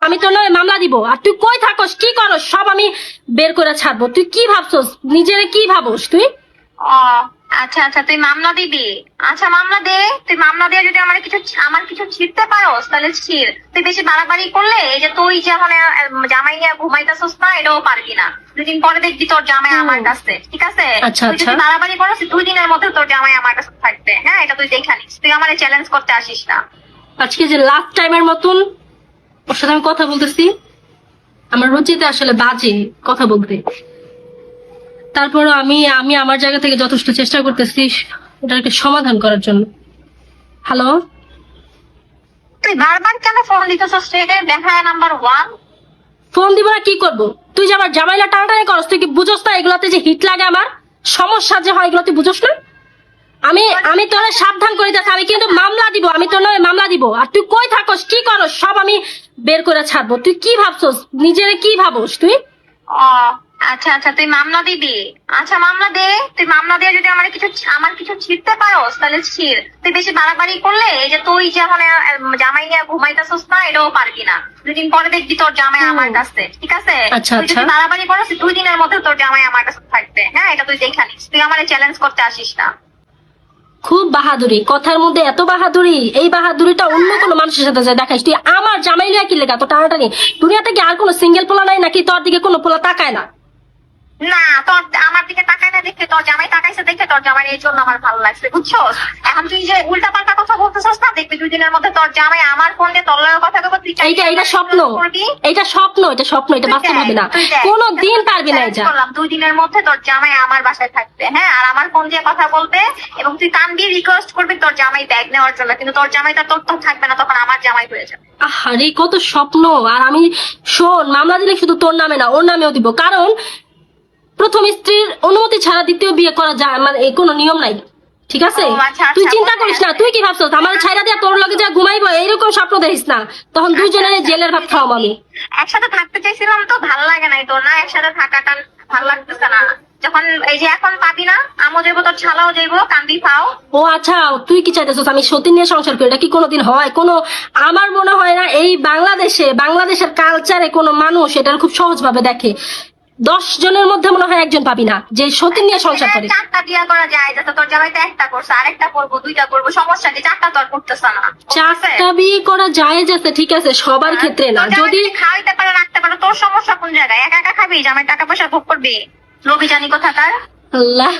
আমি তোর নামে মামলা দিব। আর তুই কই থাকস, কি করস, সব আমি বের করে ছাড়বো। তুই কি ভাবছস, নিজেরে কি ভাবস তুই? ও আচ্ছা আচ্ছা, তুই মামলা দিবি? আচ্ছা মামলা দে। তুই মামলা দিয়ে যদি আমার কিছু ছিড়তে পারোস তাহলে ছিড়। তুই বেশি বাড়াবাড়ি করলে এই যে তুই যেমন জামাই নিয়ে ঘুমাইতেছস না, এটাও পারবি না। 2 দিন পরে দেখবি তোর জামাই আমার কাছে, ঠিক আছে? আচ্ছা, তুই যদি বাড়াবাড়ি করস 2 দিনের মধ্যে তোর জামাই আমার কাছে থাকবে। হ্যাঁ, এটা তুই দেখে নিস। তুই আমারে চ্যালেঞ্জ করতে আসিস না। আজকে যে লাস্ট টাইমের মতন ওর সাথে আমি কথা বলতেছি, আমার রুচিতে আসলে বাজে কথা বলতে। তারপরও আমি আমি আমার জায়গা থেকে যথেষ্ট চেষ্টা করতেছি ওটাকে সমাধান করার জন্য। হ্যালো, তুই বারবার কেন ফোন দিতেছস? দেখা নাম্বার 1। ফোন দিব না কি করবো? তুই যে আমার জামাইলা টানাটানি করস, তুই কি বুঝোস না এগুলাতে যে হিট লাগে, আমার সমস্যা যে হয় এগুলো তুই বুঝোস না? আমি আমি তোরে সাবধান করে যাচ্ছি, আমি কিন্তু মামলা দিব, আমি তোর নামে মামলা দিব। আর তুই কই থাকস, কি করস, সব আমি বের করে ছাড়বো। তুই কি ভাবছস, নিজেরে কি ভাবস তুই? ও আচ্ছা আচ্ছা, তুই মামলা দিবি? আচ্ছা মামলা দে। তুই মামলা দিয়ে যদি আমার কিছু ছিড়তে পারোস তাহলে ছিড়। তুই বেশি বাড়াবাড়ি করলে এই যে তুই যেমন জামাই নিয়ে ঘুমাইতেছস না, এটাও পারবি না। 2 দিন পরে দেখবি তোর জামাই আমার কাছে, ঠিক আছে? আচ্ছা, তুই যদি বাড়াবাড়ি করস 2 দিনের মধ্যে তোর জামাই আমার কাছে থাকবে। হ্যাঁ, এটা তুই দেখে নিস। তুই আমারে চ্যালেঞ্জ করতে আসিস না। খুব বাহাদুরি, কথার মধ্যে এত বাহাদুরি। এই বাহাদুরিটা অন্য কোনো মানুষের সাথে যা দেখাইস। তুই আমার জামাই লিয়া কি লেখা তো টানাটানি? দুনিয়াতে কি আর কোনো সিঙ্গেল পোলা নাই নাকি তোর দিকে কোনো পোলা তাকায় না? না, তোর আমার দিকে তাকায় না দেখে, তোর জামাই তাকাইছে দেখে তোর জামাই এই জন্য আমার ভালো লাগছে, বুঝছস? এখন তুই যে উল্টা পাল্টা কথা বলতেছস না, দেখবি 2 দিনের মধ্যে তোর জামাই আমার ফোন দিয়ে তোর লগে কথা বলবো। এটা স্বপ্ন, এটা স্বপ্ন, এটা স্বপ্ন, এটা বাস্তব হবে না। কোনো দিন পারবি না এটা। 2 দিনের মধ্যে তোর জামাই আমার বাসায় থাকবে। হ্যাঁ, আর আমার ফোন দিয়ে কথা বলবে এবং তুই কান দিয়ে রিকোয়েস্ট করবি তোর জামাই ব্যাগ নেওয়ার জন্য, কিন্তু তোর জামাইটা তোর তো থাকবে না, তখন আমার জামাই হয়ে যাবে। আরে কত স্বপ্ন। আর আমি শোন, মামলা দিলে শুধু তোর নামে না, ওর নামেও দিব। কারণ প্রথম স্ত্রীর অনুমতি ছাড়া দ্বিতীয় বিয়ে করা যায়, মানে এই কোনো নিয়ম নাই, ঠিক আছে? তুই চিন্তা করিস না। তুই কি ভাবছস আমার ছাইরা দিয়া তোর লগে যা ঘুমাইবো এইরকম স্বপ্ন দেখিস না। তখন দুইজনের জেলের ভাত খাওয়াম আমি। একসাথে থাকতে চাইছিলাম তো, ভাল লাগে নাই তোর? না, একসাথে থাকাটা ভাল লাগতেছে না। যখন এই যে এখন পাবি না, আমও যাইবো, তোর ছালাও যাইবো, কান্দি পাও। ও আচ্ছা, তুই কি চাইতেছিস আমি সতীন নিয়ে সংসার করি? এটা কি কোনোদিন হয়? আমার মনে হয় না এই বাংলাদেশের কালচারে কোনো মানুষ এটা খুব সহজ ভাবে দেখে। 10 জনের মধ্যে মনে হয় একজন পাবি না যে সতীন নিয়ে সংসার করে। 4টা বিয়ে করা যায়, যাতে তোর জামাই তো 1টা করছে, আরেকটা করবো, 2টা করবো, সমস্যা কি? 4টা তোর করতেছ না। 4টা বিয়ে করা যায় যাচ্ছে, ঠিক আছে, সবার ক্ষেত্রে না। যদি খাওয়াইতে পারে, রাখতে পারে, তোর সমস্যা কোন জায়গায়? একা একা খাবি, জামাই টাকা পয়সা ভোগ করবি? লোভী জানি কোথাকার। আল্লাহ,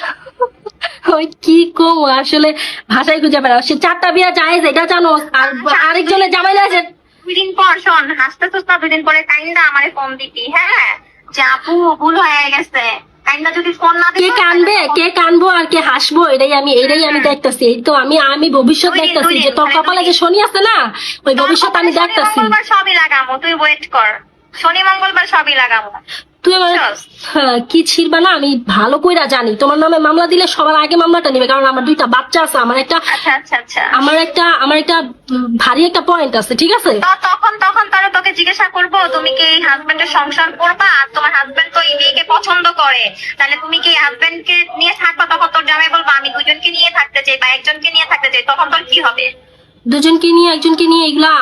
ওই কি কম আসলে ভাষায় খুঁজে বেড়াও। সে 4টা বিয়ে যায় এটা জানো? আর আরেকজনের জামাই আছে। 2 দিন পর শোন, হাসতেছিস না, 2 দিন পরে কাইন্দা আমারে ফোন দিবি। হ্যাঁ, যে আপু ভুল হয়ে গেছে। কাইন্দা যদি ফোন না দিবি, কে কানবে, কে কানবো আর কে হাসবো, এটাই আমি দেখতেছি। এই তো আমি ভবিষ্যৎ দেখতেছি যে তোর কপালে যে শনি আছে না, ওই ভবিষ্যৎ আমি দেখতেছি। মঙ্গলবার সবই লাগামো, তুই ওয়েট কর। শনি মঙ্গলবার সবই লাগামো। তুই আমার কি ছিড়বা না আমি ভালো কইরা জানি। তোমার নামে মামলা দিলে সবার আগে মামলাটা নিবে, কারণ আমার 2টা বাচ্চা আছে। আমার একটা ভারী একটা পয়েন্ট আছে, ঠিক আছে? তখন তারা তোকে জিজ্ঞাসা করবো তুমি কি এই হাজবেন্ডের সংসার করবা, আর তোমার হাজবেন্ড তো এই মেয়েকে পছন্দ করে, তাহলে তুমি কি হাজবেন্ড কে নিয়ে থাকবা? তখন তোর জামাই বলবো আমি 2জনকে নিয়ে থাকতে চাই বা 1জনকে নিয়ে থাকতে চাই। তখন তোর কি হবে? 2জনকে নিয়ে 1জনকে নিয়ে এগুলা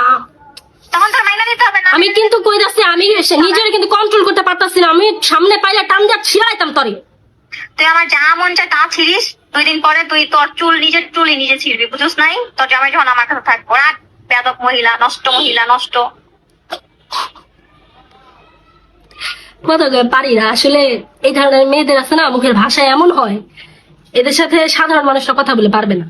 তখন তোর মাইনা দিতে হবে না। আমি কিন্তু কইতাছি, আমি নিজের কিন্তু কন্ট্রোল করতে পারতাছি না। আমি সামনে পাইলে টান দিয়া ছিড়াইতাম তরে। তুই আমার যা মন চায় তা ছিড়িস। 2 দিন পরে তুই তোর নিজের চুলই নিজে ছিড়বি, বুঝছ নাই? তোর জামাই যখন আমার কাছে থাকবো। রাখ, বেয়াদব মহিলা, নষ্ট মহিলা, নষ্ট। কথা পারি না আসলে। এই ধরনের মেয়েদের আছে না, মুখের ভাষা এমন হয়, এদের সাথে সাধারণ মানুষরা কথা বলে পারবে না।